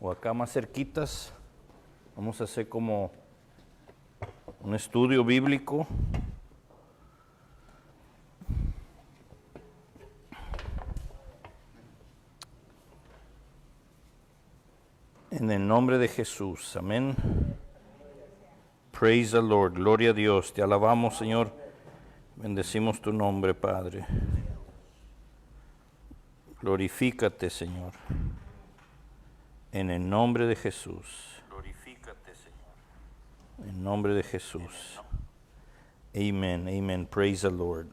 o acá más cerquitas. Vamos a hacer como un estudio bíblico. En el nombre de Jesús, amén. Praise the Lord, gloria a Dios. Te alabamos, Señor. Bendecimos tu nombre, Padre. Glorifícate, Señor. En el nombre de Jesús. Glorifícate, Señor. En el nombre de Jesús. Amén, amén. Praise the Lord.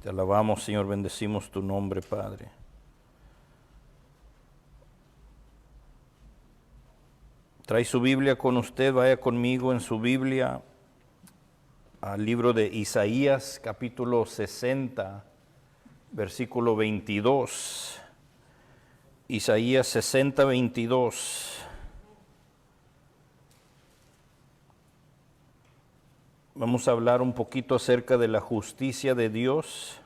Te alabamos, Señor. Bendecimos tu nombre, Padre. Trae su Biblia con usted, vaya conmigo en su Biblia al libro de Isaías, capítulo 60, versículo 22. Isaías 60, 22. Vamos a hablar un poquito acerca de la justicia de Dios,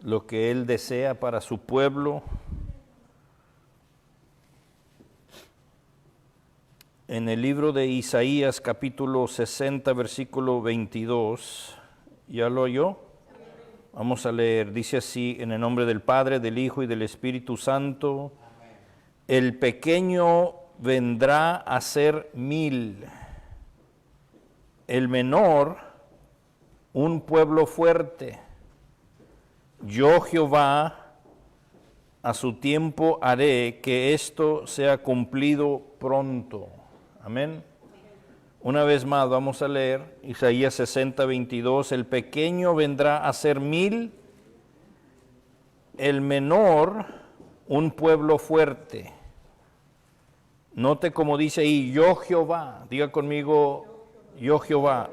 lo que Él desea para su pueblo. En el libro de Isaías, capítulo 60, versículo 22, ¿ya lo oyó? Vamos a leer, dice así, en el nombre del Padre, del Hijo y del Espíritu Santo. Amén. El pequeño vendrá a ser 1000, el menor un pueblo fuerte. Yo Jehová, a su tiempo haré que esto sea cumplido pronto. Amén. Una vez más vamos a leer Isaías 60, 22. El pequeño vendrá a ser 1000, el menor un pueblo fuerte. Note como dice ahí, yo Jehová, diga conmigo, yo Jehová,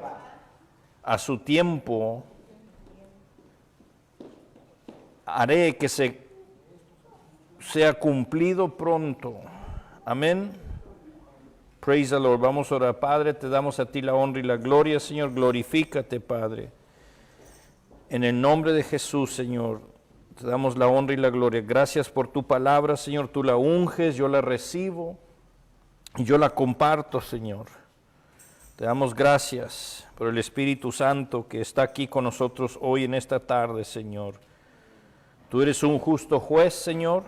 a su tiempo haré que sea cumplido pronto. Amén. Praise the Lord. Vamos a orar. Padre, te damos a ti la honra y la gloria, Señor. Glorifícate, Padre. En el nombre de Jesús, Señor, te damos la honra y la gloria. Gracias por tu palabra, Señor. Tú la unges, yo la recibo y yo la comparto, Señor. Te damos gracias por el Espíritu Santo que está aquí con nosotros hoy en esta tarde, Señor. Tú eres un justo juez, Señor,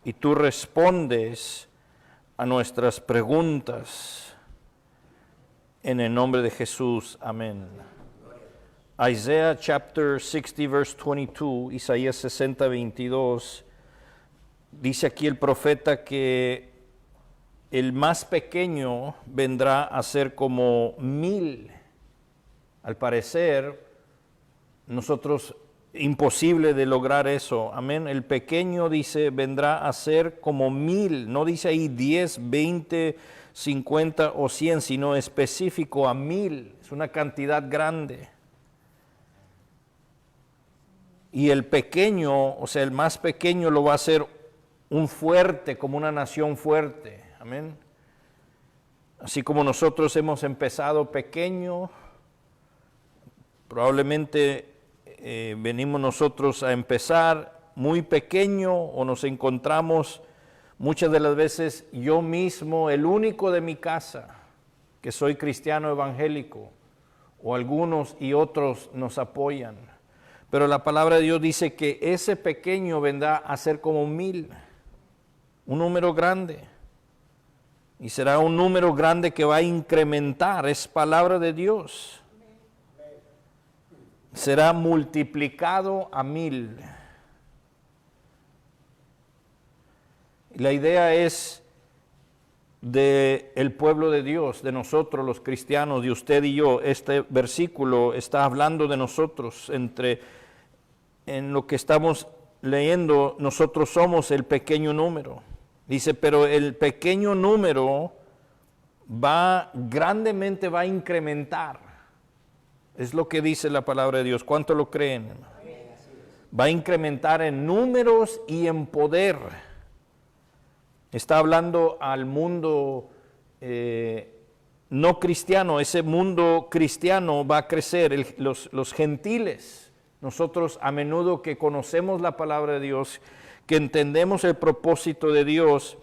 y tú respondes a nuestras preguntas. En el nombre de Jesús, amén. Isaiah chapter 60 verse 22, Isaías 60, 22, dice aquí el profeta que el más pequeño vendrá a ser como 1000. Al parecer, nosotros imposible de lograr eso, amén. El pequeño, dice, vendrá a ser como 1000, no dice ahí 10, 20, 50 o 100, sino específico a 1000, es una cantidad grande. Y el pequeño, o sea, el más pequeño lo va a hacer un fuerte, como una nación fuerte, amén. Así como nosotros hemos empezado pequeño, probablemente venimos nosotros a empezar muy pequeño o nos encontramos muchas de las veces yo mismo, el único de mi casa, que soy cristiano evangélico, o algunos y otros nos apoyan. Pero la palabra de Dios dice que ese pequeño vendrá a ser como 1000, un número grande. Y será un número grande que va a incrementar, es palabra de Dios. Será multiplicado a 1000. La idea es del pueblo de Dios, de nosotros los cristianos, de usted y yo. Este versículo está hablando de nosotros. En lo que estamos leyendo, nosotros somos el pequeño número. Dice, pero el pequeño número grandemente va a incrementar. Es lo que dice la palabra de Dios. ¿Cuánto lo creen? Va a incrementar en números y en poder. Está hablando al mundo no cristiano. Ese mundo cristiano va a crecer, los gentiles. Nosotros a menudo que conocemos la palabra de Dios, que entendemos el propósito de Dios,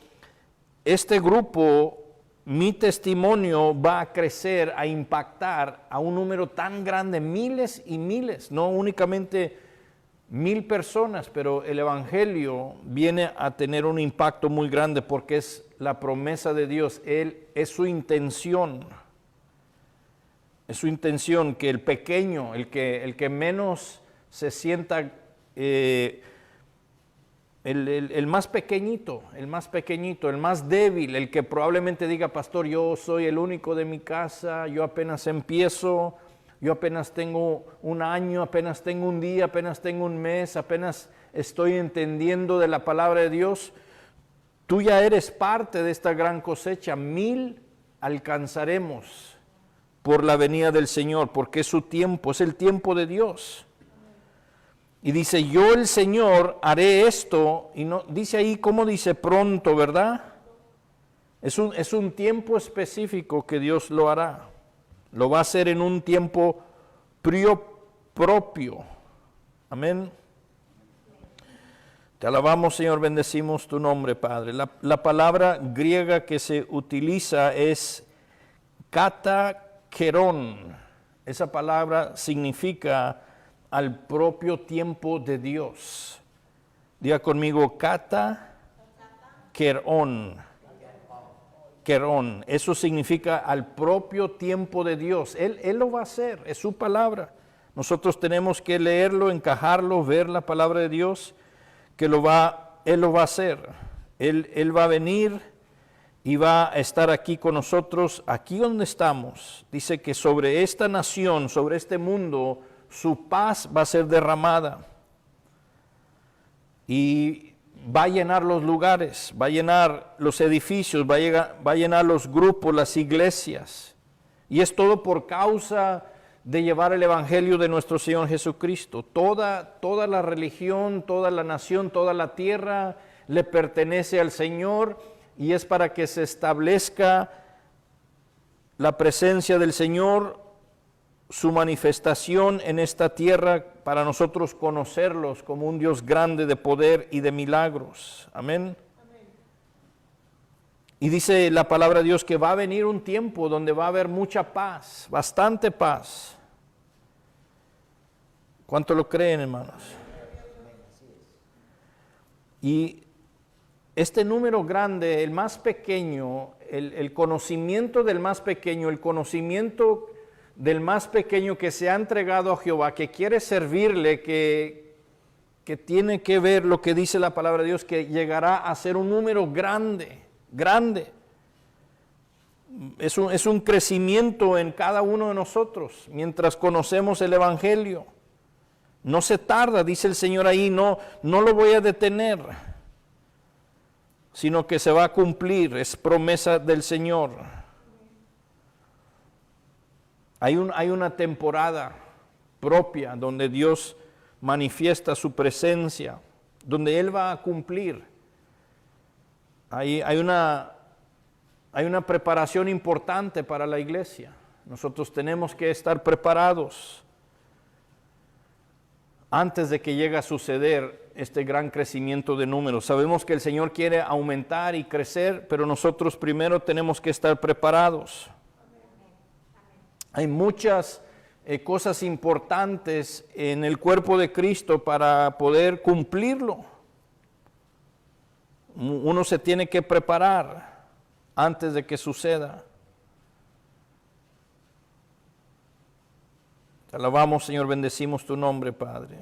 este grupo, mi testimonio va a crecer, a impactar a un número tan grande, miles y miles, no únicamente 1000 personas, pero el Evangelio viene a tener un impacto muy grande porque es la promesa de Dios, es su intención. Es su intención que el pequeño, el que menos se sienta, el más pequeñito, el más débil, el que probablemente diga, pastor, yo soy el único de mi casa, yo apenas empiezo, yo apenas tengo un año, apenas tengo un día, apenas tengo un mes, apenas estoy entendiendo de la palabra de Dios. Tú ya eres parte de esta gran cosecha, 1000 alcanzaremos por la venida del Señor, porque es su tiempo, es el tiempo de Dios. Y dice, yo el Señor haré esto, y no dice ahí, ¿cómo dice? Pronto, ¿verdad? Es un tiempo específico que Dios lo hará. Lo va a hacer en un tiempo propio. Amén. Te alabamos, Señor, bendecimos tu nombre, Padre. La palabra griega que se utiliza es katakerón. Esa palabra significa al propio tiempo de Dios. Diga conmigo, katakerón. Kerón, eso significa al propio tiempo de Dios. Él lo va a hacer, es su palabra. Nosotros tenemos que leerlo, encajarlo, ver la palabra de Dios, que Él lo va a hacer. Él va a venir y va a estar aquí con nosotros, aquí donde estamos. Dice que sobre esta nación, sobre este mundo, su paz va a ser derramada. Y va a llenar los lugares, va a llenar los edificios, va a llenar los grupos, las iglesias. Y es todo por causa de llevar el Evangelio de nuestro Señor Jesucristo. Toda la religión, toda la nación, toda la tierra le pertenece al Señor y es para que se establezca la presencia del Señor, su manifestación en esta tierra para nosotros conocerlos como un Dios grande de poder y de milagros. Amén. Y dice la palabra de Dios que va a venir un tiempo donde va a haber mucha paz, bastante paz. ¿Cuánto lo creen, hermanos? Y este número grande, el más pequeño, el conocimiento del más pequeño, el conocimiento del más pequeño que se ha entregado a Jehová, que quiere servirle, que tiene que ver lo que dice la palabra de Dios, que llegará a ser un número grande. Es un crecimiento en cada uno de nosotros, mientras conocemos el Evangelio. No se tarda, dice el Señor ahí, no lo voy a detener, sino que se va a cumplir, es promesa del Señor. Hay una temporada propia donde Dios manifiesta su presencia, donde Él va a cumplir. Hay una preparación importante para la iglesia. Nosotros tenemos que estar preparados antes de que llegue a suceder este gran crecimiento de números. Sabemos que el Señor quiere aumentar y crecer, pero nosotros primero tenemos que estar preparados. Hay muchas cosas importantes en el cuerpo de Cristo para poder cumplirlo. Uno se tiene que preparar antes de que suceda. Te alabamos, Señor, bendecimos tu nombre, Padre.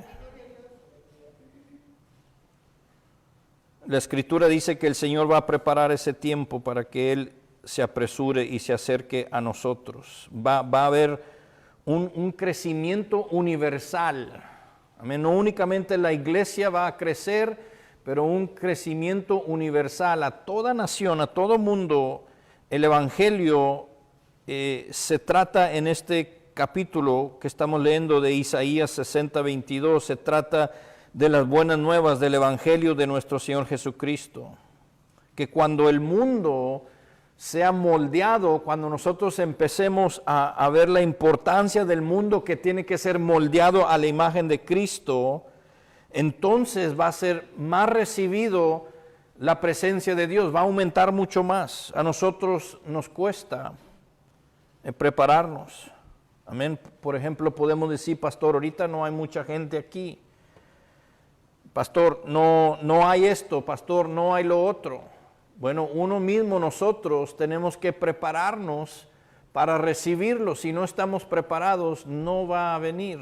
La Escritura dice que el Señor va a preparar ese tiempo para que Él se apresure y se acerque a nosotros. Va a haber un crecimiento universal. Amén. No únicamente la iglesia va a crecer, pero un crecimiento universal a toda nación, a todo mundo. El Evangelio se trata en este capítulo que estamos leyendo de Isaías 60:22, se trata de las buenas nuevas del Evangelio de nuestro Señor Jesucristo. Que cuando el mundo sea moldeado, cuando nosotros empecemos a ver la importancia del mundo que tiene que ser moldeado a la imagen de Cristo, entonces va a ser más recibido la presencia de Dios, va a aumentar mucho más. A nosotros nos cuesta prepararnos. Amén. Por ejemplo, podemos decir, pastor, ahorita no hay mucha gente aquí. Pastor, no hay esto, pastor, no hay lo otro. Bueno, uno mismo, nosotros tenemos que prepararnos para recibirlo. Si no estamos preparados, no va a venir.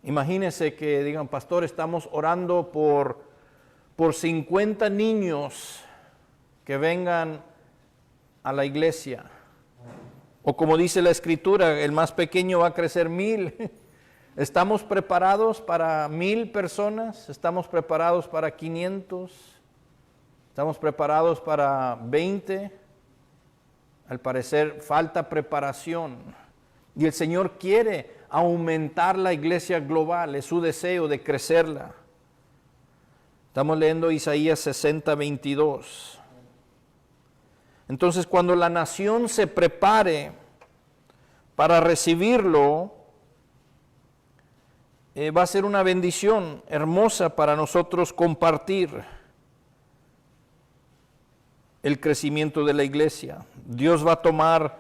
Imagínense que digan, pastor, estamos orando por 50 niños que vengan a la iglesia. O como dice la Escritura, el más pequeño va a crecer 1000. ¿Estamos preparados para 1000 personas? ¿Estamos preparados para 500? ¿Estamos preparados para 20? Al parecer falta preparación. Y el Señor quiere aumentar la iglesia global, es su deseo de crecerla. Estamos leyendo Isaías 60:22. Entonces, cuando la nación se prepare para recibirlo, va a ser una bendición hermosa para nosotros compartir el crecimiento de la iglesia. Dios va a tomar,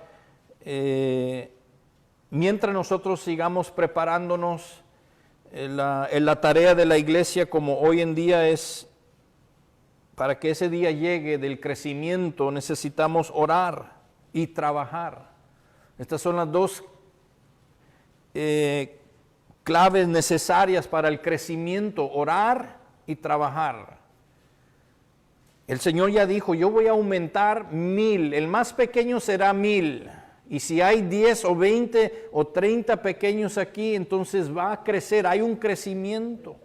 mientras nosotros sigamos preparándonos, en la tarea de la iglesia como hoy en día es, para que ese día llegue del crecimiento, necesitamos orar y trabajar. Estas son las dos claves necesarias para el crecimiento, orar y trabajar. El Señor ya dijo, yo voy a aumentar 1000, el más pequeño será 1000. Y si hay 10 o 20 o 30 pequeños aquí, entonces va a crecer, hay un crecimiento.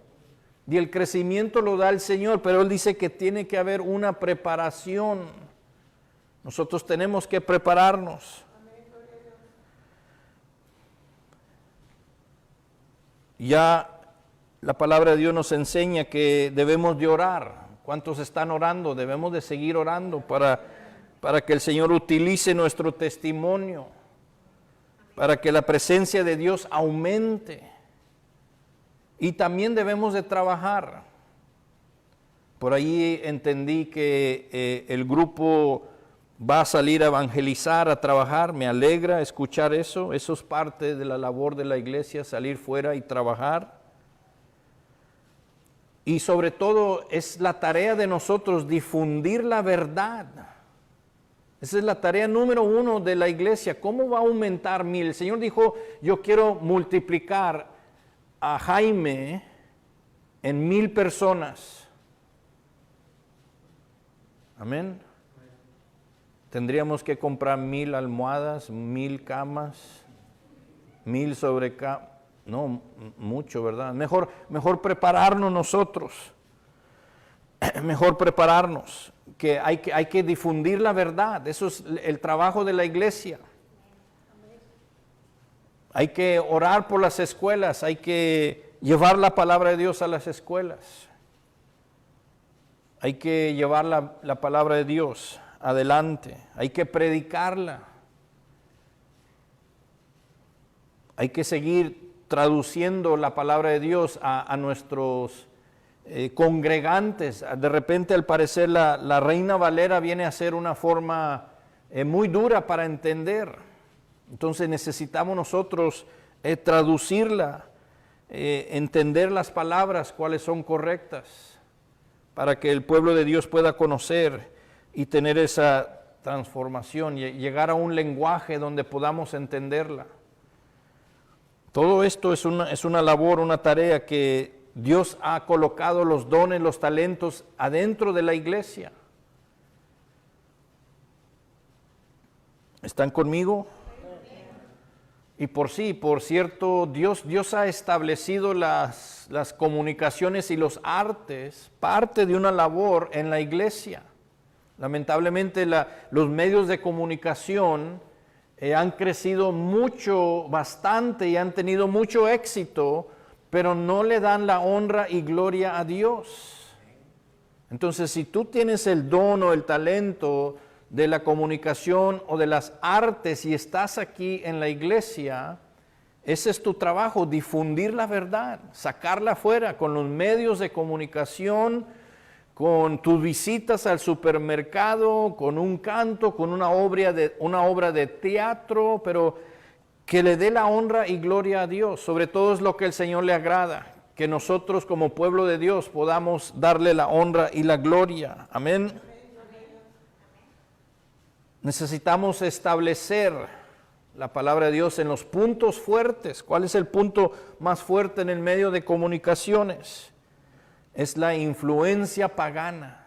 Y el crecimiento lo da el Señor, pero Él dice que tiene que haber una preparación. Nosotros tenemos que prepararnos. Ya la palabra de Dios nos enseña que debemos de orar. ¿Cuántos están orando? Debemos de seguir orando para que el Señor utilice nuestro testimonio, para que la presencia de Dios aumente. Y también debemos de trabajar. Por ahí entendí que el grupo va a salir a evangelizar, a trabajar. Me alegra escuchar eso. Eso es parte de la labor de la iglesia, salir fuera y trabajar. Y sobre todo es la tarea de nosotros difundir la verdad. Esa es la tarea número 1 de la iglesia. ¿Cómo va a aumentar 1000? El Señor dijo, yo quiero multiplicar a Jaime en 1000 personas. Amén. Tendríamos que comprar 1000 almohadas, 1000 camas, 1000 sobrecamas. No, mucho, ¿verdad? Mejor prepararnos nosotros. Mejor prepararnos. Que hay que difundir la verdad. Eso es el trabajo de la iglesia. Hay que orar por las escuelas. Hay que llevar la palabra de Dios a las escuelas. Hay que llevar la palabra de Dios adelante. Hay que predicarla. Hay que seguir traduciendo la palabra de Dios a nuestros congregantes. De repente, al parecer, la Reina Valera viene a ser una forma muy dura para entender. Entonces necesitamos nosotros traducirla, entender las palabras, cuáles son correctas, para que el pueblo de Dios pueda conocer y tener esa transformación, llegar a un lenguaje donde podamos entenderla. Todo esto es una labor, una tarea que Dios ha colocado los dones, los talentos adentro de la iglesia. ¿Están conmigo? Y por cierto, Dios ha establecido las comunicaciones y los artes, parte de una labor en la iglesia. Lamentablemente los medios de comunicación han crecido mucho, bastante, y han tenido mucho éxito, pero no le dan la honra y gloria a Dios. Entonces, si tú tienes el don o el talento de la comunicación o de las artes y estás aquí en la iglesia, Ese es tu trabajo, difundir la verdad, sacarla afuera con los medios de comunicación, con tus visitas al supermercado, con un canto, con una obra de teatro, pero que le dé la honra y gloria a Dios. Sobre todo es lo que el Señor le agrada, que nosotros como pueblo de Dios podamos darle la honra y la gloria. Amén. Necesitamos establecer la palabra de Dios en los puntos fuertes. ¿Cuál es el punto más fuerte en el medio de comunicaciones? Es la influencia pagana.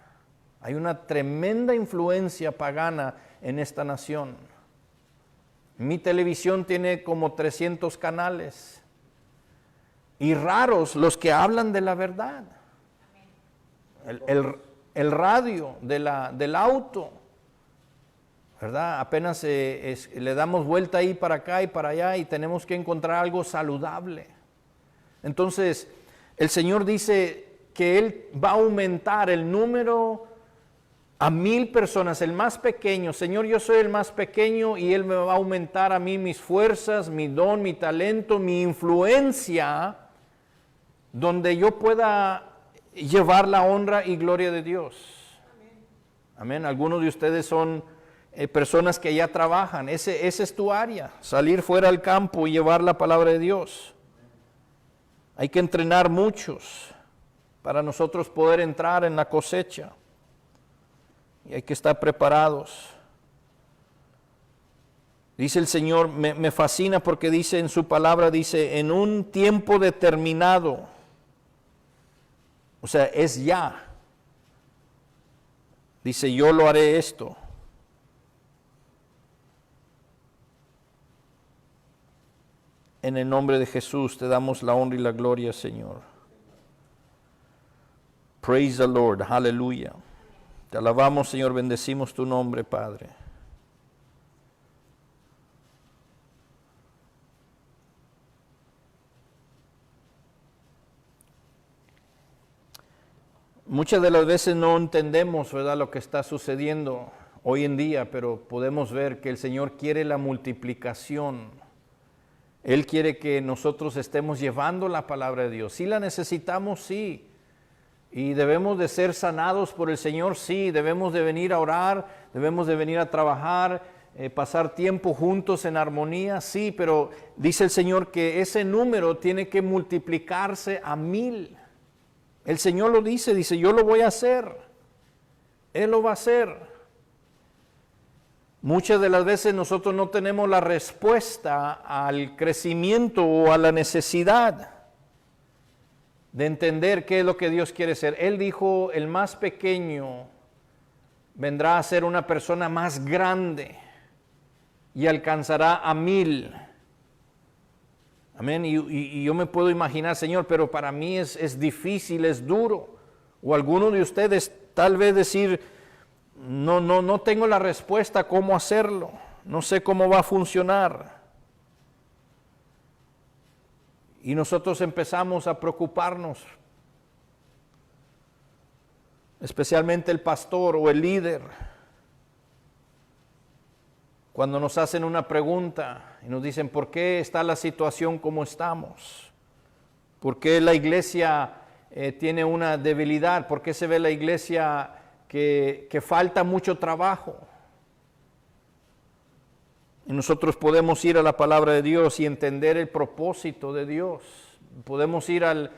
Hay una tremenda influencia pagana en esta nación. Mi televisión tiene como 300 canales. Y raros los que hablan de la verdad. El radio del auto, ¿verdad? Apenas le damos vuelta ahí para acá y para allá y tenemos que encontrar algo saludable. Entonces, el Señor dice que Él va a aumentar el número a 1000 personas, el más pequeño. Señor, yo soy el más pequeño y Él me va a aumentar a mí mis fuerzas, mi don, mi talento, mi influencia, donde yo pueda llevar la honra y gloria de Dios. Amén. Algunos de ustedes son personas que ya trabajan. Ese es tu área, salir fuera al campo y llevar la palabra de Dios. Hay que entrenar muchos para nosotros poder entrar en la cosecha. Y hay que estar preparados. Dice el Señor, me fascina porque dice en su palabra, dice, en un tiempo determinado, o sea, es ya. Dice, yo lo haré esto. En el nombre de Jesús te damos la honra y la gloria, Señor. Praise the Lord, aleluya. Te alabamos, Señor, bendecimos tu nombre, Padre. Muchas de las veces no entendemos, ¿verdad?, lo que está sucediendo hoy en día, pero podemos ver que el Señor quiere la multiplicación. Él quiere que nosotros estemos llevando la palabra de Dios. Sí la necesitamos, sí. Y debemos de ser sanados por el Señor, sí. Debemos de venir a orar, debemos de venir a trabajar, pasar tiempo juntos en armonía, sí. Pero dice el Señor que ese número tiene que multiplicarse a 1000. El Señor lo dice, yo lo voy a hacer. Él lo va a hacer. Muchas de las veces nosotros no tenemos la respuesta al crecimiento o a la necesidad de entender qué es lo que Dios quiere ser. Él dijo, el más pequeño vendrá a ser una persona más grande y alcanzará a 1000. Amén. Y yo me puedo imaginar, Señor, pero para mí es difícil, es duro. O alguno de ustedes tal vez decir, no tengo la respuesta a cómo hacerlo, no sé cómo va a funcionar. Y nosotros empezamos a preocuparnos, especialmente el pastor o el líder, cuando nos hacen una pregunta y nos dicen, ¿por qué está la situación como estamos? ¿Por qué la iglesia tiene una debilidad? ¿Por qué se ve la iglesia que falta mucho trabajo? Y nosotros podemos ir a la palabra de Dios y entender el propósito de Dios. Podemos ir al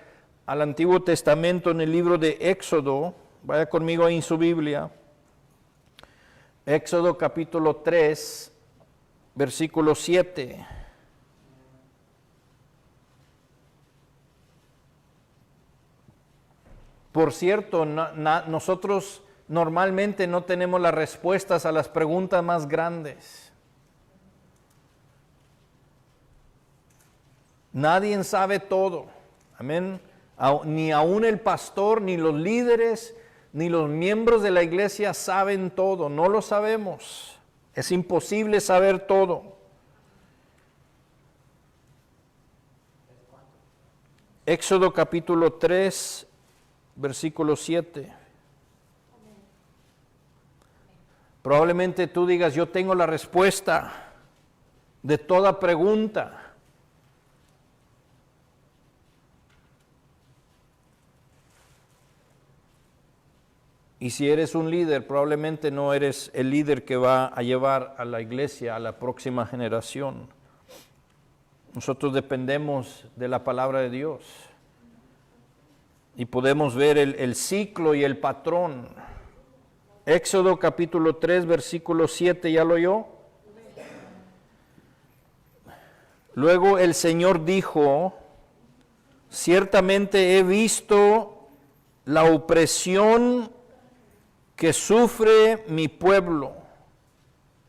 Antiguo Testamento en el libro de Éxodo. Vaya conmigo ahí en su Biblia. Éxodo capítulo 3, versículo 7. Por cierto, nosotros normalmente no tenemos las respuestas a las preguntas más grandes. Nadie sabe todo. Amén. Ni aún el pastor, ni los líderes, ni los miembros de la iglesia saben todo. No lo sabemos. Es imposible saber todo. Éxodo capítulo 3, versículo 7. Probablemente tú digas, yo tengo la respuesta de toda pregunta. Y si eres un líder, probablemente no eres el líder que va a llevar a la iglesia a la próxima generación. Nosotros dependemos de la palabra de Dios. Y podemos ver el ciclo y el patrón. Éxodo capítulo 3, versículo 7, ¿ya lo oyó? Luego el Señor dijo, ciertamente he visto la opresión que sufre mi pueblo.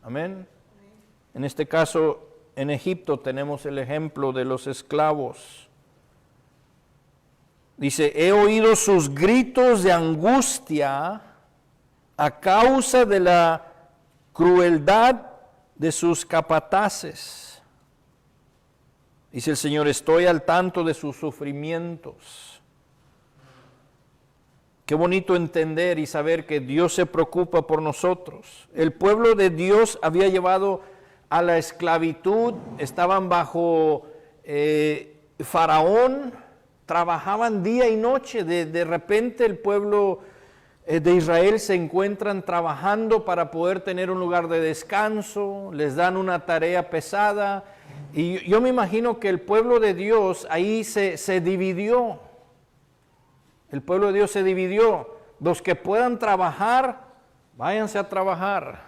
Amén. En este caso, en Egipto tenemos el ejemplo de los esclavos. Dice, he oído sus gritos de angustia a causa de la crueldad de sus capataces. Dice el Señor, estoy al tanto de sus sufrimientos. Qué bonito entender y saber que Dios se preocupa por nosotros. El pueblo de Dios había llevado a la esclavitud, estaban bajo Faraón, trabajaban día y noche. De repente el pueblo de Israel se encuentran trabajando para poder tener un lugar de descanso, les dan una tarea pesada. Y yo me imagino que el pueblo de Dios ahí se dividió. El pueblo de Dios se dividió. Los que puedan trabajar, váyanse a trabajar.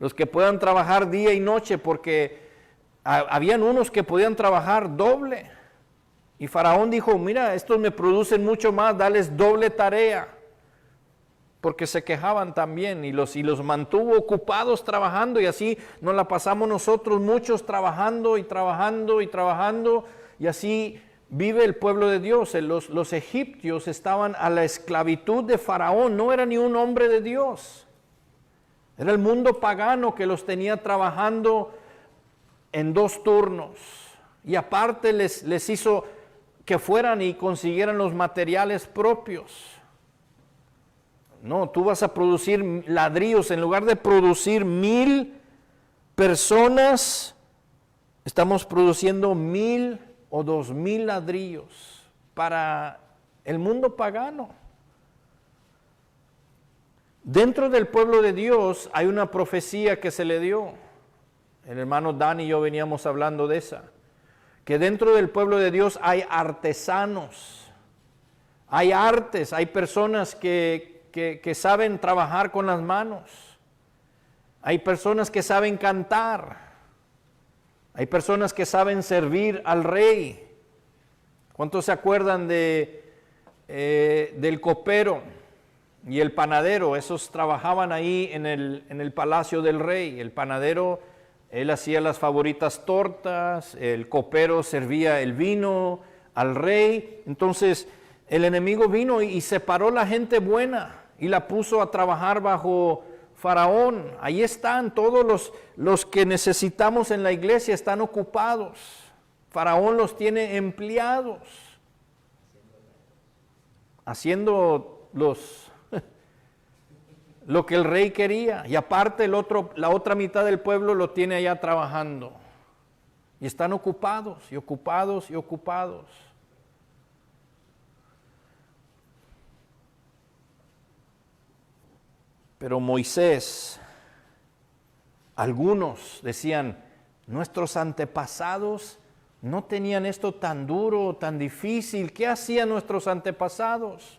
Los que puedan trabajar día y noche, porque habían unos que podían trabajar doble. Y Faraón dijo, mira, estos me producen mucho más, dales doble tarea. Porque se quejaban también y los mantuvo ocupados trabajando, y así nos la pasamos nosotros muchos trabajando y trabajando y trabajando, y así vive el pueblo de Dios. Los egipcios estaban a la esclavitud de Faraón, no era ni un hombre de Dios, era el mundo pagano que los tenía trabajando en 2 turnos, y aparte les hizo que fueran y consiguieran los materiales propios. No, tú vas a producir ladrillos, en lugar de producir 1000 personas, estamos produciendo 1000 o 2000 ladrillos para el mundo pagano. Dentro del pueblo de Dios hay una profecía que se le dio. El hermano Dan y yo veníamos hablando de esa. Que dentro del pueblo de Dios hay artesanos, hay artes, hay personas que saben trabajar con las manos. Hay personas que saben cantar. Hay personas que saben servir al rey. ¿Cuántos se acuerdan del copero y el panadero? Esos trabajaban ahí en el palacio del rey. El panadero, él hacía las favoritas tortas, el copero servía el vino al rey. Entonces el enemigo vino y separó la gente buena y la puso a trabajar bajo Faraón. Ahí están todos los que necesitamos en la iglesia, están ocupados. Faraón los tiene empleados, haciendo lo que el rey quería. Y aparte la otra mitad del pueblo lo tiene allá trabajando. Y están ocupados y ocupados y ocupados. Pero Moisés, algunos decían, nuestros antepasados no tenían esto tan duro, tan difícil. ¿Qué hacían nuestros antepasados?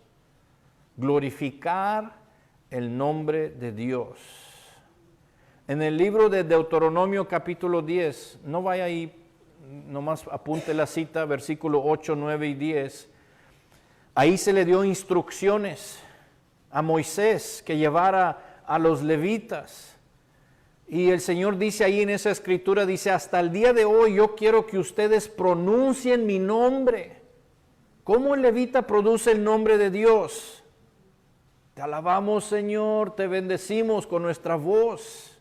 Glorificar el nombre de Dios. En el libro de Deuteronomio capítulo 10, no vaya ahí, nomás apunte la cita, versículo 8, 9 y 10. Ahí se le dio instrucciones a Moisés que llevara a los levitas. Y el Señor dice ahí en esa escritura, dice, hasta el día de hoy yo quiero que ustedes pronuncien mi nombre. ¿Cómo el levita produce el nombre de Dios? Te alabamos, Señor, te bendecimos con nuestra voz.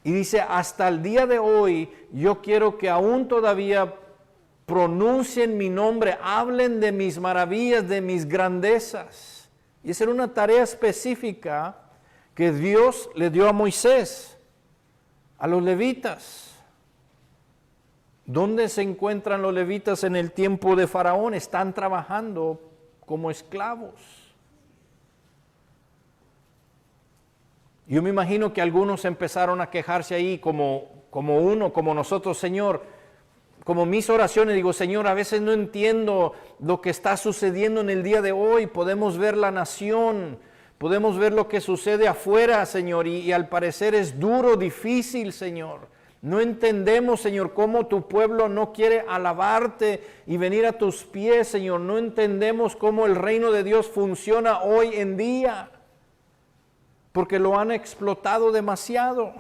Y dice, hasta el día de hoy yo quiero que aún todavía pronuncien mi nombre, hablen de mis maravillas, de mis grandezas. Y esa era una tarea específica que Dios le dio a Moisés, a los levitas. ¿Dónde se encuentran los levitas en el tiempo de Faraón? Están trabajando como esclavos. Yo me imagino que algunos empezaron a quejarse ahí como nosotros, Señor, como mis oraciones. Digo, Señor, a veces no entiendo lo que está sucediendo en el día de hoy. Podemos ver la nación, podemos ver lo que sucede afuera, Señor, y al parecer es duro, difícil, Señor. No entendemos, Señor, cómo tu pueblo no quiere alabarte y venir a tus pies, Señor. No entendemos cómo el reino de Dios funciona hoy en día, porque lo han explotado demasiado.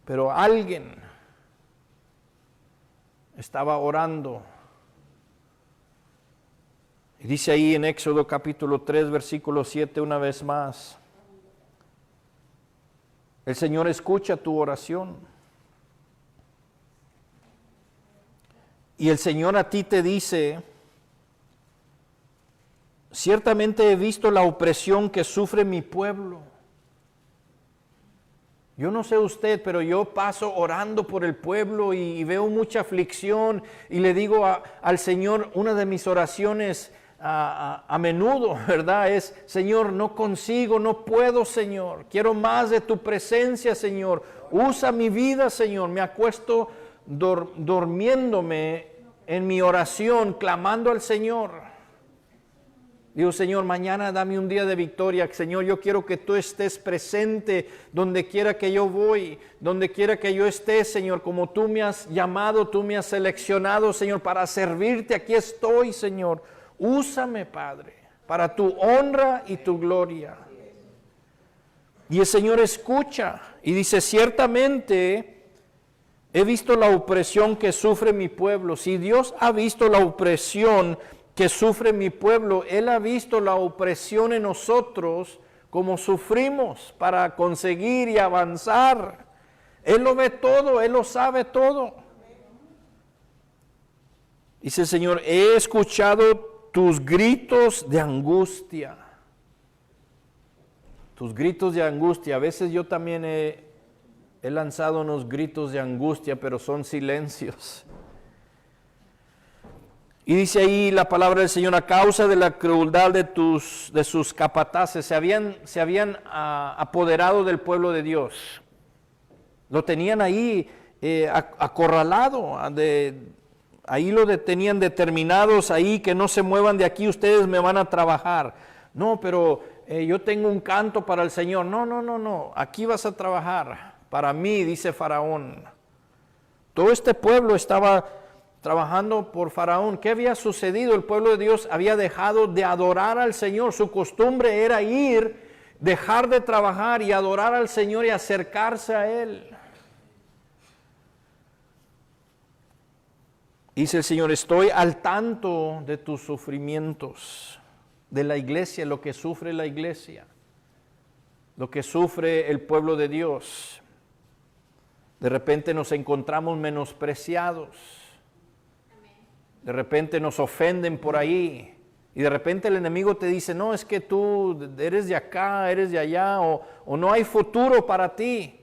Pero alguien estaba orando. Y dice ahí en Éxodo capítulo 3, versículo 7 una vez más: el Señor escucha tu oración. Y el Señor a ti te dice: ciertamente he visto la opresión que sufre mi pueblo. Yo no sé usted, pero yo paso orando por el pueblo y veo mucha aflicción y le digo al Señor, una de mis oraciones a menudo, ¿verdad? Es: Señor, no consigo, no puedo, Señor. Quiero más de tu presencia, Señor. Usa mi vida, Señor. Me acuesto durmiéndome en mi oración, clamando al Señor. Digo, Señor, mañana dame un día de victoria. Señor, yo quiero que tú estés presente donde quiera que yo voy, donde quiera que yo esté, Señor. Como tú me has llamado, tú me has seleccionado, Señor, para servirte. Aquí estoy, Señor. Úsame, Padre, para tu honra y tu gloria. Y el Señor escucha y dice: ciertamente he visto la opresión que sufre mi pueblo. Si Dios ha visto la opresión que sufre mi pueblo, Él ha visto la opresión en nosotros, como sufrimos para conseguir y avanzar. Él lo ve todo, Él lo sabe todo. Dice el Señor: he escuchado tus gritos de angustia. Tus gritos de angustia. A veces yo también he lanzado unos gritos de angustia, pero son silencios. Y dice ahí la palabra del Señor: a causa de la crueldad de sus capataces, se habían apoderado del pueblo de Dios. Lo tenían ahí acorralado, ahí lo tenían determinados, ahí que no se muevan de aquí, ustedes me van a trabajar. No, pero yo tengo un canto para el Señor. No, aquí vas a trabajar para mí, dice Faraón. Todo este pueblo estaba trabajando por Faraón. ¿Qué había sucedido? El pueblo de Dios había dejado de adorar al Señor. Su costumbre era dejar de trabajar y adorar al Señor y acercarse a Él. Dice el Señor: estoy al tanto de tus sufrimientos, de la iglesia, lo que sufre la iglesia, lo que sufre el pueblo de Dios. De repente nos encontramos menospreciados. De repente nos ofenden por ahí. Y de repente el enemigo te dice: no, es que tú eres de acá, eres de allá, o no hay futuro para ti.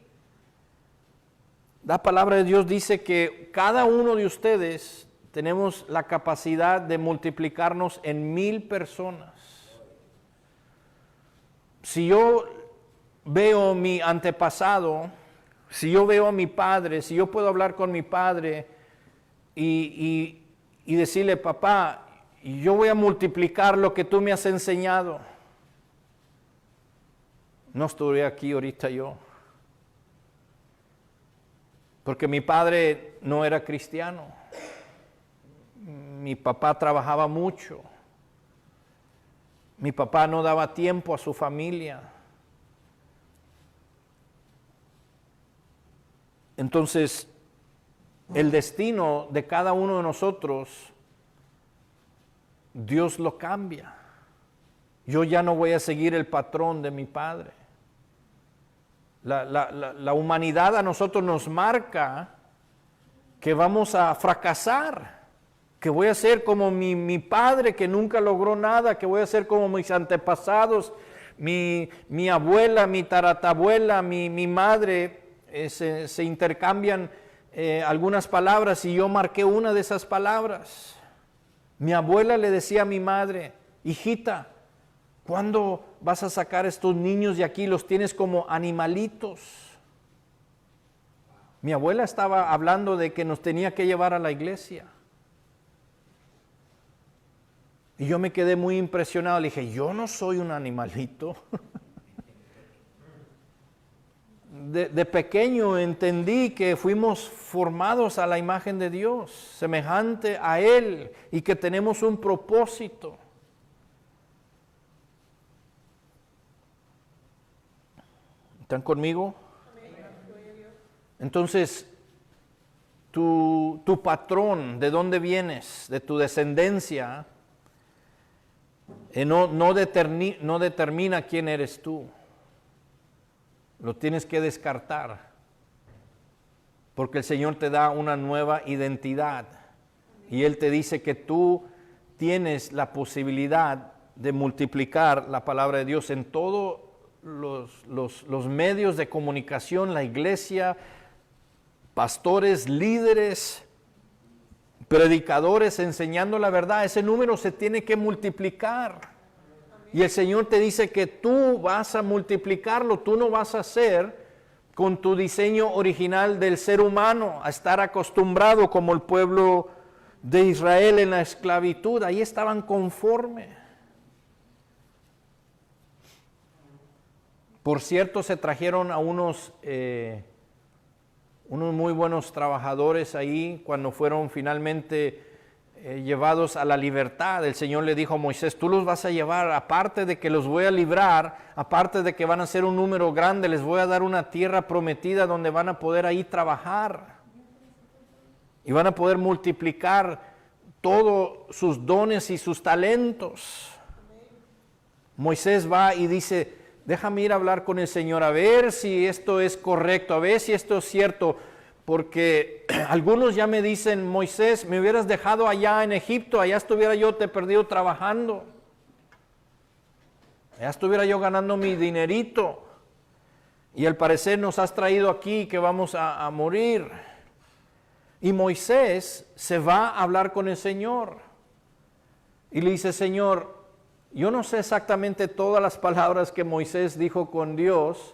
La palabra de Dios dice que cada uno de ustedes tenemos la capacidad de multiplicarnos en 1000 personas. Si yo veo mi antepasado, si yo veo a mi padre, si yo puedo hablar con mi padre y decirle: papá, yo voy a multiplicar lo que tú me has enseñado, no estuviera aquí ahorita yo. Porque mi padre no era cristiano. Mi papá trabajaba mucho. Mi papá no daba tiempo a su familia. Entonces, el destino de cada uno de nosotros, Dios lo cambia. Yo ya no voy a seguir el patrón de mi padre. La humanidad a nosotros nos marca que vamos a fracasar, que voy a ser como mi padre que nunca logró nada, que voy a ser como mis antepasados, mi abuela, mi taratabuela, mi madre, se intercambian algunas palabras y yo marqué una de esas palabras. Mi abuela le decía a mi madre: hijita, ¿Cuándo vas a sacar a estos niños de aquí? Los tienes como animalitos. Mi abuela estaba hablando de que nos tenía que llevar a la iglesia. Y yo me quedé muy impresionado. Le dije, yo no soy un animalito. De pequeño entendí que fuimos formados a la imagen de Dios, semejante a Él, y que tenemos un propósito. ¿Están conmigo? Entonces, tu patrón, ¿de dónde vienes? De tu descendencia, no determina quién eres tú. Lo tienes que descartar, porque el Señor te da una nueva identidad y Él te dice que tú tienes la posibilidad de multiplicar la palabra de Dios en todos los medios de comunicación, la iglesia, pastores, líderes, predicadores enseñando la verdad. Ese número se tiene que multiplicar. Y el Señor te dice que tú vas a multiplicarlo, tú no vas a hacer con tu diseño original del ser humano, a estar acostumbrado como el pueblo de Israel en la esclavitud. Ahí estaban conformes. Por cierto, se trajeron a unos muy buenos trabajadores ahí cuando fueron finalmente llevados a la libertad. El Señor le dijo a Moisés, tú los vas a llevar, aparte de que los voy a librar, aparte de que van a ser un número grande, les voy a dar una tierra prometida donde van a poder ahí trabajar y van a poder multiplicar todos sus dones y sus talentos. Moisés va y dice, déjame ir a hablar con el Señor a ver si esto es correcto, a ver si esto es cierto. Porque algunos ya me dicen, Moisés, me hubieras dejado allá en Egipto, allá estuviera yo perdido trabajando. Allá estuviera yo ganando mi dinerito. Y al parecer nos has traído aquí que vamos a morir. Y Moisés se va a hablar con el Señor. Y le dice, Señor, yo no sé exactamente todas las palabras que Moisés dijo con Dios,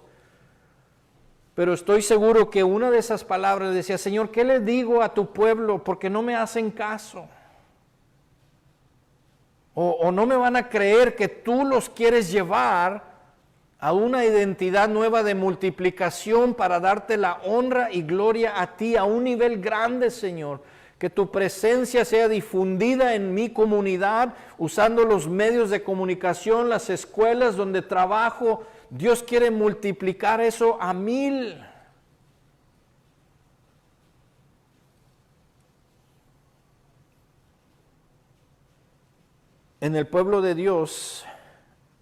pero estoy seguro que una de esas palabras decía, Señor, ¿qué le digo a tu pueblo? Porque no me hacen caso. O no me van a creer que tú los quieres llevar a una identidad nueva de multiplicación para darte la honra y gloria a ti a un nivel grande, Señor. Que tu presencia sea difundida en mi comunidad usando los medios de comunicación, las escuelas donde trabajo. Dios quiere multiplicar eso a 1000. En el pueblo de Dios,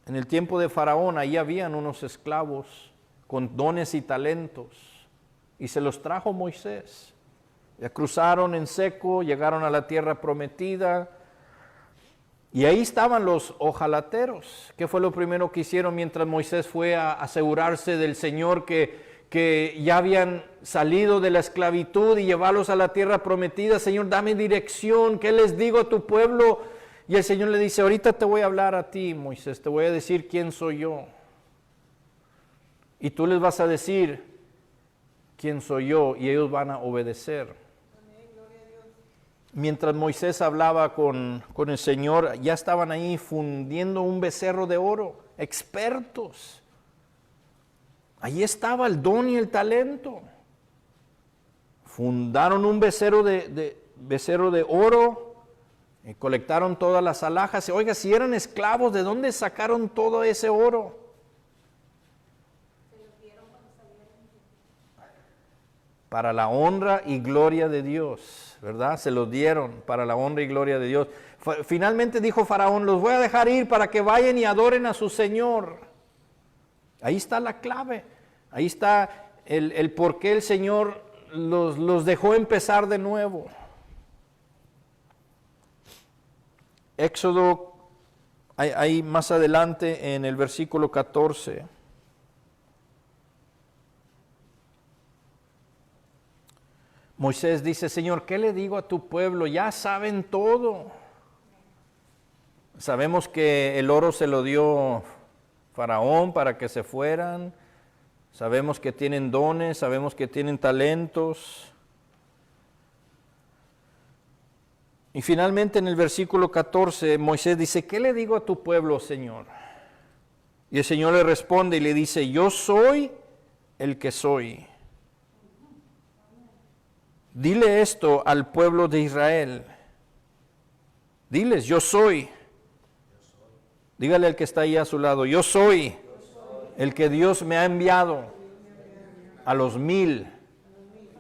en el tiempo de Faraón, ahí habían unos esclavos con dones y talentos, y se los trajo Moisés. Ya cruzaron en seco, llegaron a la tierra prometida, y ahí estaban los hojalateros. ¿Qué fue lo primero que hicieron mientras Moisés fue a asegurarse del Señor que ya habían salido de la esclavitud y llevarlos a la tierra prometida? Señor, dame dirección, ¿qué les digo a tu pueblo? Y el Señor le dice, ahorita te voy a hablar a ti, Moisés, te voy a decir quién soy yo. Y tú les vas a decir quién soy yo y ellos van a obedecer. Mientras Moisés hablaba con el Señor, ya estaban ahí fundiendo un becerro de oro, expertos. Ahí estaba el don y el talento. Fundaron un becerro de oro y colectaron todas las alhajas. Oiga, si eran esclavos, ¿de dónde sacaron todo ese oro? Para la honra y gloria de Dios, ¿verdad? Se los dieron para la honra y gloria de Dios. Finalmente dijo Faraón, los voy a dejar ir para que vayan y adoren a su Señor. Ahí está la clave. Ahí está el por qué el Señor los dejó empezar de nuevo. Éxodo, ahí más adelante en el versículo 14. Moisés dice, Señor, ¿qué le digo a tu pueblo? Ya saben todo. Sabemos que el oro se lo dio Faraón para que se fueran. Sabemos que tienen dones, sabemos que tienen talentos. Y finalmente en el versículo 14, Moisés dice, ¿qué le digo a tu pueblo, Señor? Y el Señor le responde y le dice, yo soy el que soy. Dile esto al pueblo de Israel. Diles, yo soy. Dígale al que está ahí a su lado, yo soy el que Dios me ha enviado a los 1000,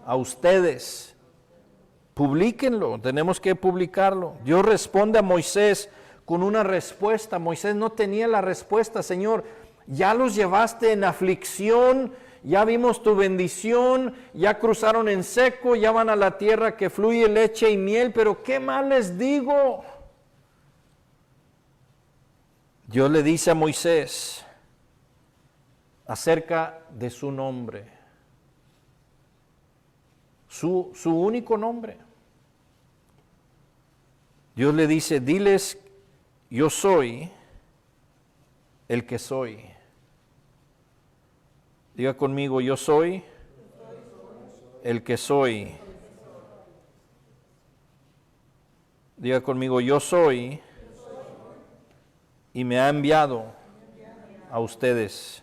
a ustedes. Publíquenlo, tenemos que publicarlo. Dios responde a Moisés con una respuesta. Moisés no tenía la respuesta. Señor, ya los llevaste en aflicción, ya vimos tu bendición, ya cruzaron en seco, ya van a la tierra que fluye leche y miel, pero ¿qué más les digo? Dios le dice a Moisés acerca de su nombre, su único nombre. Dios le dice, diles, yo soy el que soy. Diga conmigo, yo soy el que soy. Diga conmigo, yo soy y me ha enviado a ustedes.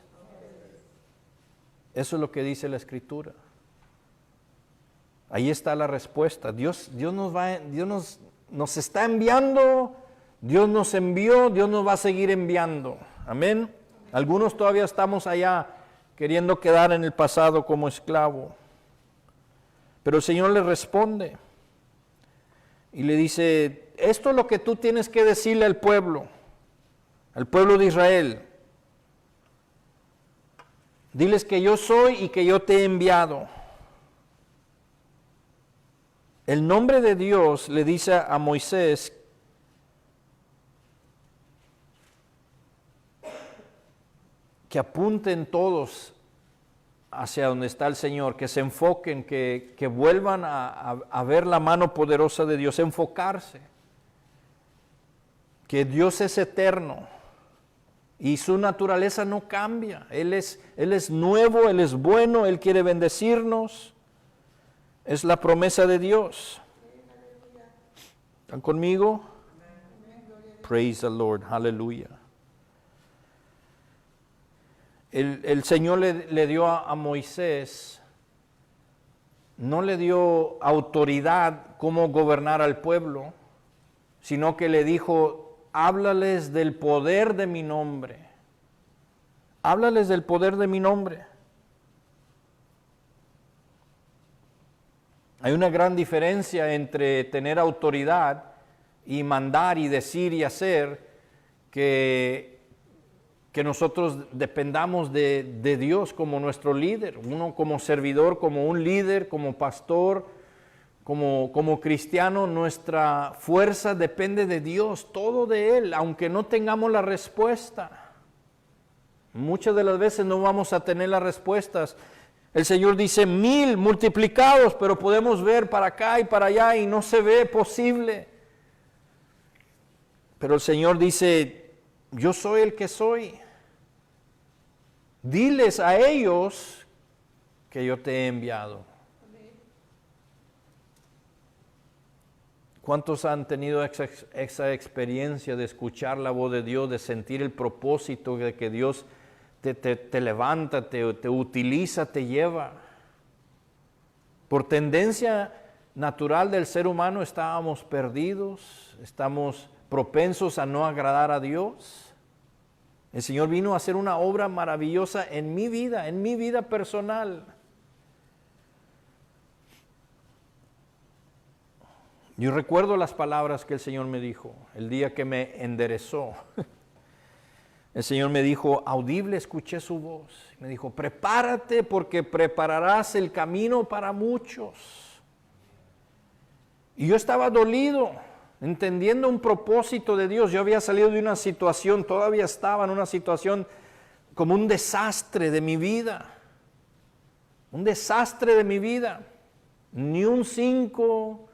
Eso es lo que dice la Escritura. Ahí está la respuesta. Dios nos está enviando, Dios nos envió, Dios nos va a seguir enviando. Amén. Algunos todavía estamos allá queriendo quedar en el pasado como esclavo. Pero el Señor le responde y le dice, esto es lo que tú tienes que decirle al pueblo de Israel. Diles que yo soy y que yo te he enviado. El nombre de Dios le dice a Moisés que apunten todos hacia donde está el Señor, que se enfoquen, que vuelvan a ver la mano poderosa de Dios, enfocarse, que Dios es eterno y su naturaleza no cambia. Él es nuevo, Él es bueno, Él quiere bendecirnos. Es la promesa de Dios. ¿Están conmigo? Praise the Lord, aleluya. El Señor le dio a Moisés, no le dio autoridad cómo gobernar al pueblo, sino que le dijo, háblales del poder de mi nombre. Háblales del poder de mi nombre. Hay una gran diferencia entre tener autoridad y mandar y decir y hacer, que nosotros dependamos de Dios como nuestro líder, uno como servidor, como un líder, como pastor, como cristiano. Nuestra fuerza depende de Dios, todo de Él, aunque no tengamos la respuesta. Muchas de las veces no vamos a tener las respuestas. El Señor dice 1000 multiplicados, pero podemos ver para acá y para allá y no se ve posible. Pero el Señor dice, yo soy el que soy. Diles a ellos que yo te he enviado. ¿Cuántos han tenido esa experiencia de escuchar la voz de Dios, de sentir el propósito de que Dios te levanta, te utiliza, te lleva? Por tendencia natural del ser humano estábamos perdidos, estamos propensos a no agradar a Dios. El Señor vino a hacer una obra maravillosa en mi vida personal. Yo recuerdo las palabras que el Señor me dijo el día que me enderezó. El Señor me dijo, audible escuché su voz. Me dijo, prepárate porque prepararás el camino para muchos. Y yo estaba dolido, entendiendo un propósito de Dios. Yo había salido de una situación, todavía estaba en una situación como un desastre de mi vida. Un desastre de mi vida. Ni un 5,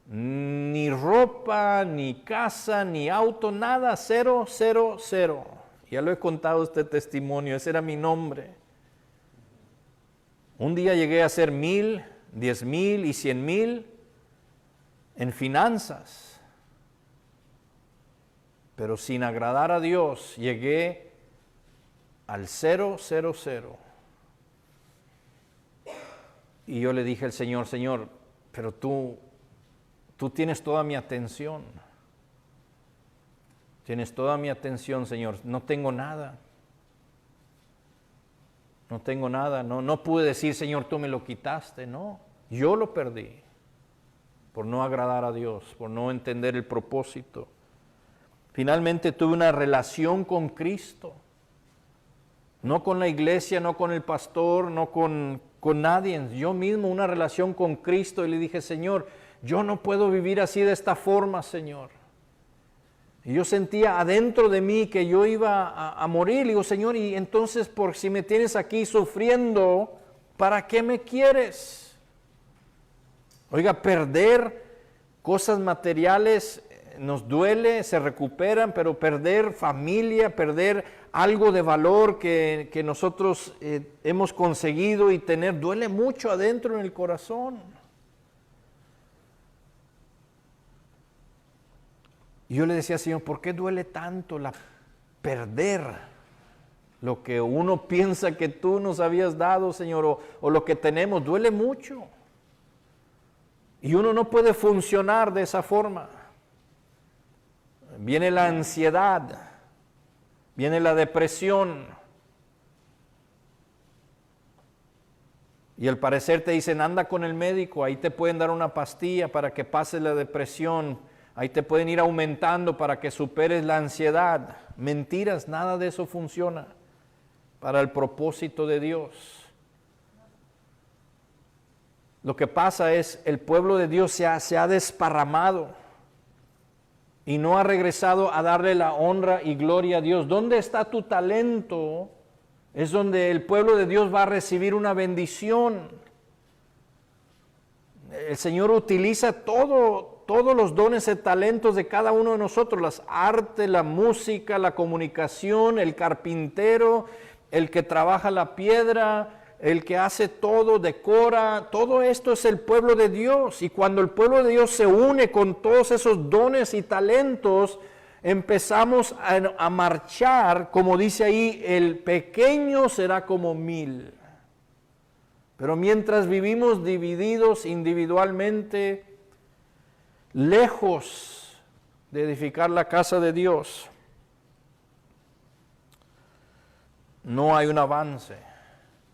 Ni ropa, ni casa, ni auto, nada, 0, 0, 0. Ya lo he contado este testimonio, ese era mi nombre. Un día llegué a hacer 1,000, 10,000 y 100,000 en finanzas. Pero sin agradar a Dios, llegué al 0, 0, 0. Y yo le dije al Señor, Señor, pero tú tienes toda mi atención. Tienes toda mi atención, Señor. No tengo nada. No tengo nada. No pude decir, Señor, tú me lo quitaste. No, yo lo perdí. Por no agradar a Dios, por no entender el propósito. Finalmente tuve una relación con Cristo. No con la iglesia, no con el pastor, no con nadie. Yo mismo una relación con Cristo y le dije, Señor, yo no puedo vivir así de esta forma, Señor. Y yo sentía adentro de mí que yo iba a morir. Le digo, Señor, y entonces por si me tienes aquí sufriendo, ¿para qué me quieres? Oiga, perder cosas materiales nos duele, se recuperan, pero perder familia, perder algo de valor que nosotros hemos conseguido y tener, duele mucho adentro en el corazón. Y yo le decía, Señor, ¿por qué duele tanto perder lo que uno piensa que tú nos habías dado, Señor, o lo que tenemos? Duele mucho. Y uno no puede funcionar de esa forma. Viene la ansiedad, viene la depresión. Y al parecer te dicen, anda con el médico, ahí te pueden dar una pastilla para que pases la depresión. Ahí te pueden ir aumentando para que superes la ansiedad. Mentiras, nada de eso funciona para el propósito de Dios. Lo que pasa es, el pueblo de Dios se ha desparramado y no ha regresado a darle la honra y gloria a Dios. ¿Dónde está tu talento? Es donde el pueblo de Dios va a recibir una bendición. El Señor utiliza todos los dones y talentos de cada uno de nosotros, las artes, la música, la comunicación, el carpintero, el que trabaja la piedra, el que hace todo, decora, todo esto es el pueblo de Dios. Y cuando el pueblo de Dios se une con todos esos dones y talentos, empezamos a marchar, como dice ahí, el pequeño será como 1,000. Pero mientras vivimos divididos individualmente, lejos de edificar la casa de Dios, no hay un avance,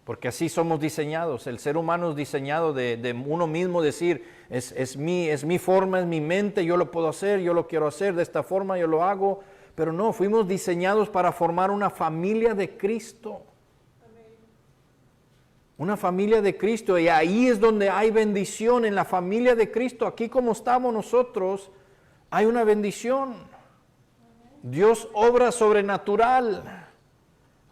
porque así somos diseñados. El ser humano es diseñado de uno mismo decir, es mi forma, es mi mente, yo lo puedo hacer, yo lo quiero hacer, de esta forma yo lo hago, pero no, fuimos diseñados para formar una familia de Cristo. Una familia de Cristo, y ahí es donde hay bendición, en la familia de Cristo. Aquí como estamos nosotros, hay una bendición. Dios obra sobrenatural.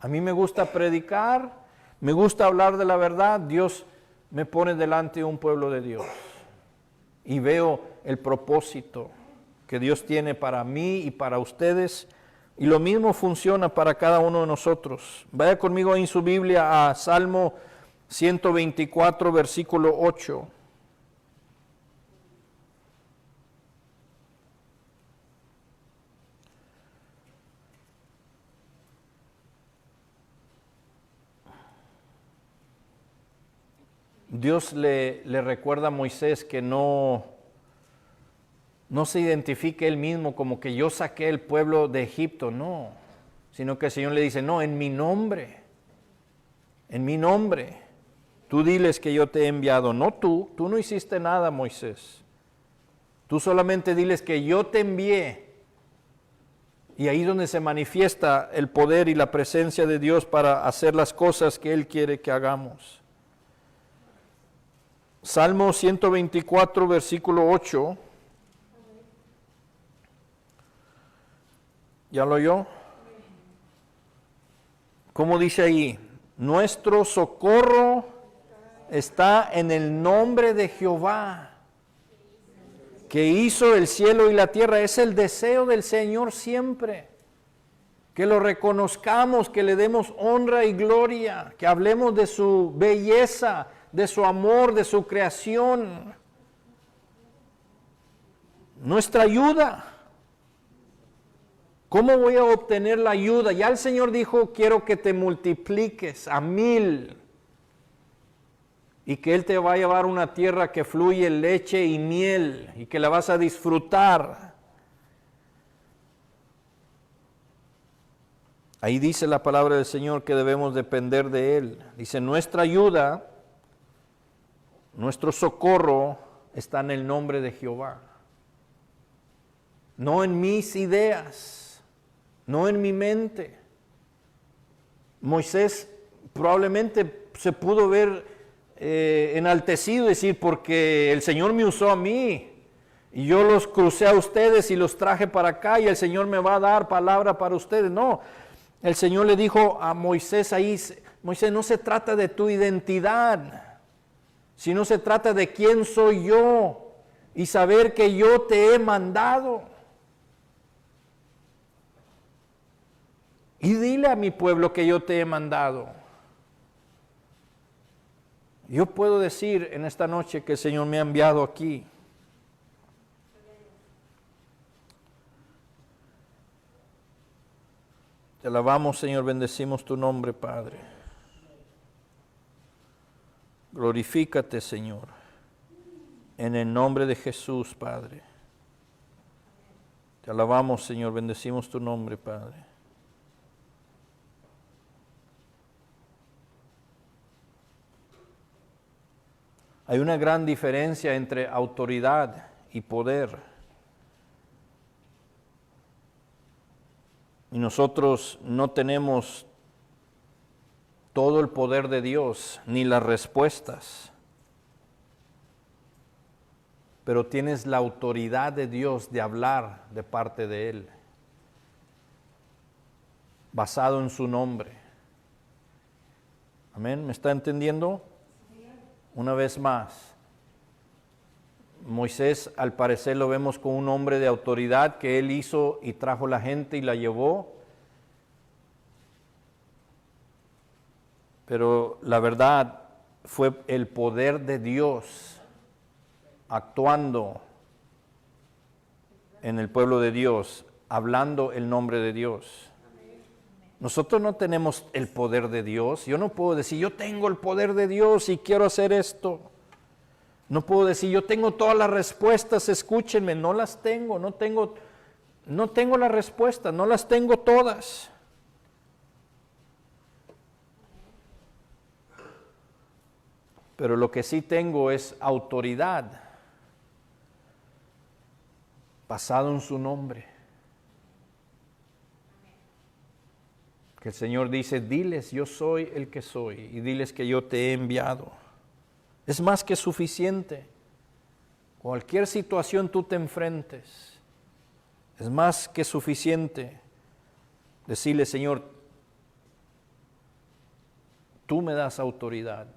A mí me gusta predicar, me gusta hablar de la verdad. Dios me pone delante de un pueblo de Dios y veo el propósito que Dios tiene para mí y para ustedes, y lo mismo funciona para cada uno de nosotros. Vaya conmigo en su Biblia a Salmo 124, versículo 8. Dios le recuerda a Moisés que no se identifique él mismo como que yo saqué el pueblo de Egipto, no, sino que el Señor le dice, no, en mi nombre, tú diles que yo te he enviado, no tú no hiciste nada, Moisés, tú solamente diles que yo te envié, y ahí es donde se manifiesta el poder y la presencia de Dios para hacer las cosas que Él quiere que hagamos. Salmo 124, versículo 8. ¿Ya lo oyó? ¿Cómo dice ahí? Nuestro socorro está en el nombre de Jehová. que hizo el cielo y la tierra. Es el deseo del Señor siempre. Que lo reconozcamos, que le demos honra y gloria, que hablemos de su belleza, de su amor, de su creación. Nuestra ayuda. ¿Cómo voy a obtener la ayuda? Ya el Señor dijo, quiero que te multipliques a 1000 y que Él te va a llevar a una tierra que fluye leche y miel y que la vas a disfrutar. Ahí dice la palabra del Señor que debemos depender de Él. Dice, nuestra ayuda, nuestro socorro está en el nombre de Jehová. No en mis ideas, no en mi mente. Moisés probablemente se pudo ver enaltecido, decir, porque el Señor me usó a mí y yo los crucé a ustedes y los traje para acá y el Señor me va a dar palabra para ustedes. No, el Señor le dijo a Moisés ahí, Moisés, no se trata de tu identidad, sino se trata de quién soy yo y saber que yo te he mandado. Y dile a mi pueblo que yo te he mandado. Yo puedo decir en esta noche que el Señor me ha enviado aquí. Te alabamos, Señor, bendecimos tu nombre, Padre. Glorifícate, Señor, en el nombre de Jesús, Padre. Te alabamos, Señor, bendecimos tu nombre, Padre. Hay una gran diferencia entre autoridad y poder. Y nosotros no tenemos todo el poder de Dios, ni las respuestas. Pero tienes la autoridad de Dios de hablar de parte de Él, basado en su nombre. Amén, ¿me está entendiendo? Una vez más, Moisés al parecer lo vemos como un hombre de autoridad que él hizo y trajo la gente y la llevó. Pero la verdad fue el poder de Dios actuando en el pueblo de Dios, hablando el nombre de Dios. Nosotros no tenemos el poder de Dios. Yo no puedo decir, yo tengo el poder de Dios y quiero hacer esto. No puedo decir, yo tengo todas las respuestas, escúchenme, no las tengo, no tengo las respuestas, no las tengo todas. Pero lo que sí tengo es autoridad, basado en su nombre. Que el Señor dice, diles, yo soy el que soy, y diles que yo te he enviado. Es más que suficiente. Cualquier situación tú te enfrentes, es más que suficiente decirle, Señor, tú me das autoridad,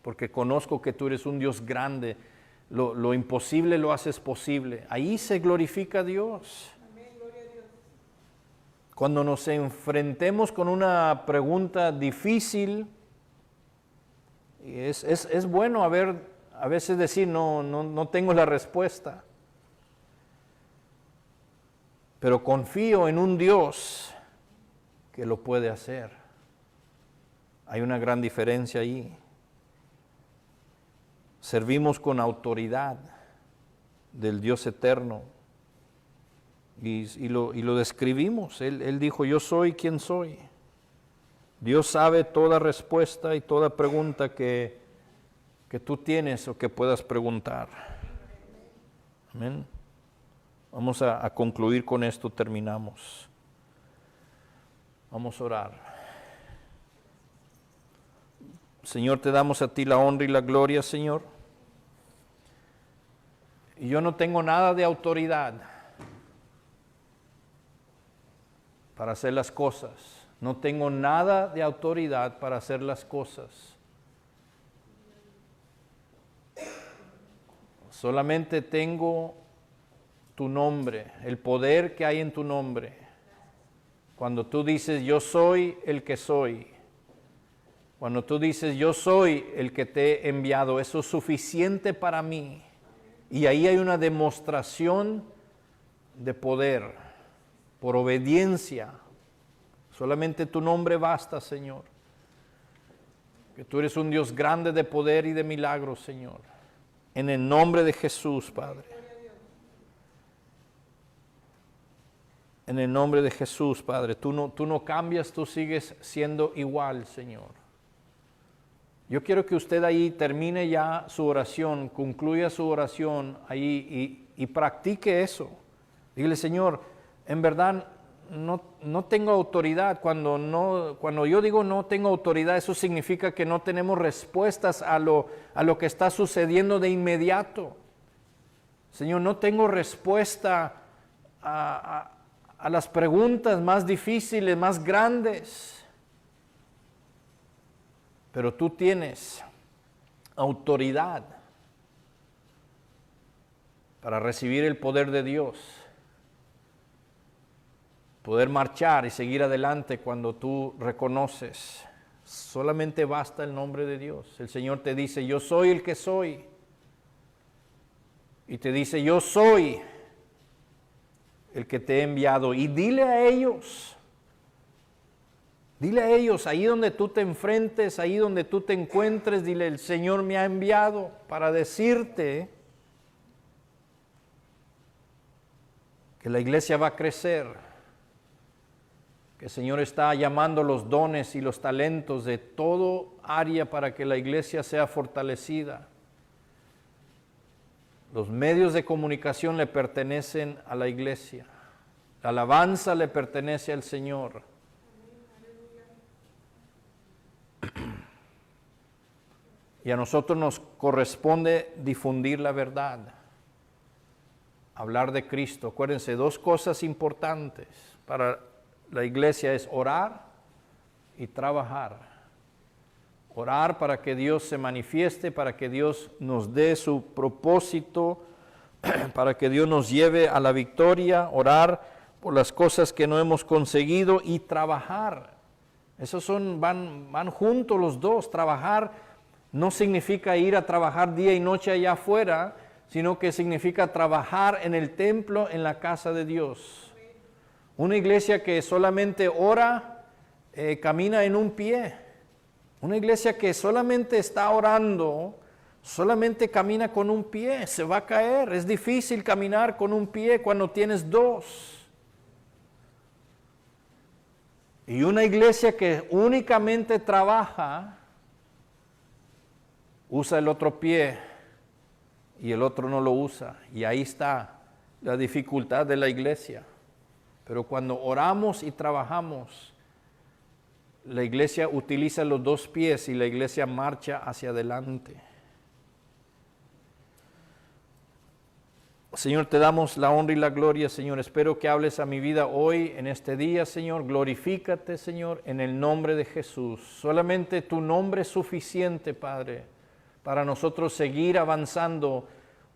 porque conozco que tú eres un Dios grande, lo imposible lo haces posible. Ahí se glorifica a Dios. Cuando nos enfrentemos con una pregunta difícil, es bueno a veces decir, no tengo la respuesta. Pero confío en un Dios que lo puede hacer. Hay una gran diferencia ahí. Servimos con autoridad del Dios eterno. Y lo describimos. Él dijo, yo soy quien soy. Dios sabe toda respuesta y toda pregunta que tú tienes o que puedas preguntar. Amén. Vamos a concluir con esto, terminamos. Vamos a orar. Señor, te damos a ti la honra y la gloria, Señor. Y yo no tengo nada de autoridad para hacer las cosas. No tengo nada de autoridad para hacer las cosas. Solamente tengo tu nombre, el poder que hay en tu nombre. Cuando tú dices, yo soy el que soy. Cuando tú dices, yo soy el que te he enviado, eso es suficiente para mí. Y ahí hay una demostración de poder, por obediencia. Solamente tu nombre basta, Señor. Que tú eres un Dios grande de poder y de milagros, Señor. En el nombre de Jesús, Padre. En el nombre de Jesús, Padre. Tú no cambias, tú sigues siendo igual, Señor. Yo quiero que usted ahí termine ya su oración, concluya su oración ahí y practique eso. Dígale, Señor, en verdad no tengo autoridad. Cuando yo digo no tengo autoridad, eso significa que no tenemos respuestas a lo que está sucediendo de inmediato. Señor, no tengo respuesta a las preguntas más difíciles, más grandes. Pero tú tienes autoridad para recibir el poder de Dios, poder marchar y seguir adelante cuando tú reconoces. Solamente basta el nombre de Dios. El Señor te dice, yo soy el que soy. Y te dice, yo soy el que te he enviado. Y dile a ellos, ahí donde tú te enfrentes, ahí donde tú te encuentres, dile, el Señor me ha enviado para decirte que la iglesia va a crecer, que el Señor está llamando los dones y los talentos de todo área para que la iglesia sea fortalecida. Los medios de comunicación le pertenecen a la iglesia, la alabanza le pertenece al Señor. Y a nosotros nos corresponde difundir la verdad, hablar de Cristo. Acuérdense, dos cosas importantes para la iglesia es orar y trabajar. Orar para que Dios se manifieste, para que Dios nos dé su propósito, para que Dios nos lleve a la victoria. Orar por las cosas que no hemos conseguido y trabajar. Esos van juntos los dos. Trabajar no significa ir a trabajar día y noche allá afuera, sino que significa trabajar en el templo, en la casa de Dios. Una iglesia que solamente ora, camina en un pie. Una iglesia que solamente está orando, solamente camina con un pie, se va a caer. Es difícil caminar con un pie cuando tienes dos. Y una iglesia que únicamente trabaja, usa el otro pie y el otro no lo usa. Y ahí está la dificultad de la iglesia. Pero cuando oramos y trabajamos, la iglesia utiliza los dos pies y la iglesia marcha hacia adelante. Señor, te damos la honra y la gloria, Señor. Espero que hables a mi vida hoy, en este día, Señor. Glorifícate, Señor, en el nombre de Jesús. Solamente tu nombre es suficiente, Padre, para nosotros seguir avanzando.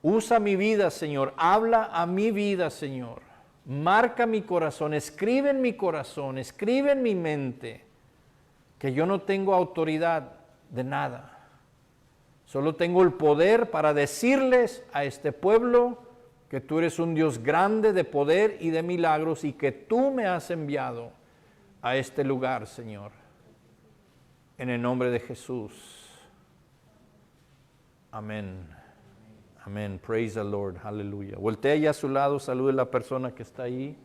Usa mi vida, Señor. Habla a mi vida, Señor. Marca mi corazón. Escribe en mi corazón. Escribe en mi mente que yo no tengo autoridad de nada. Solo tengo el poder para decirles a este pueblo que tú eres un Dios grande de poder y de milagros y que tú me has enviado a este lugar, Señor. En el nombre de Jesús. Amén. Amén. Praise the Lord. Aleluya. Voltea ya a su lado, salude a la persona que está ahí.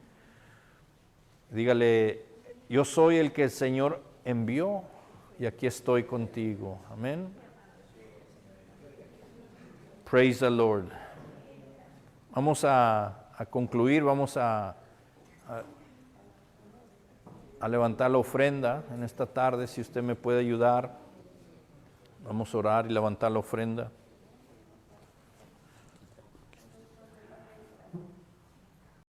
Dígale, yo soy el que el Señor envió y aquí estoy contigo. Amén. Praise the Lord. Vamos a concluir, vamos a levantar la ofrenda en esta tarde. Si usted me puede ayudar, vamos a orar y levantar la ofrenda.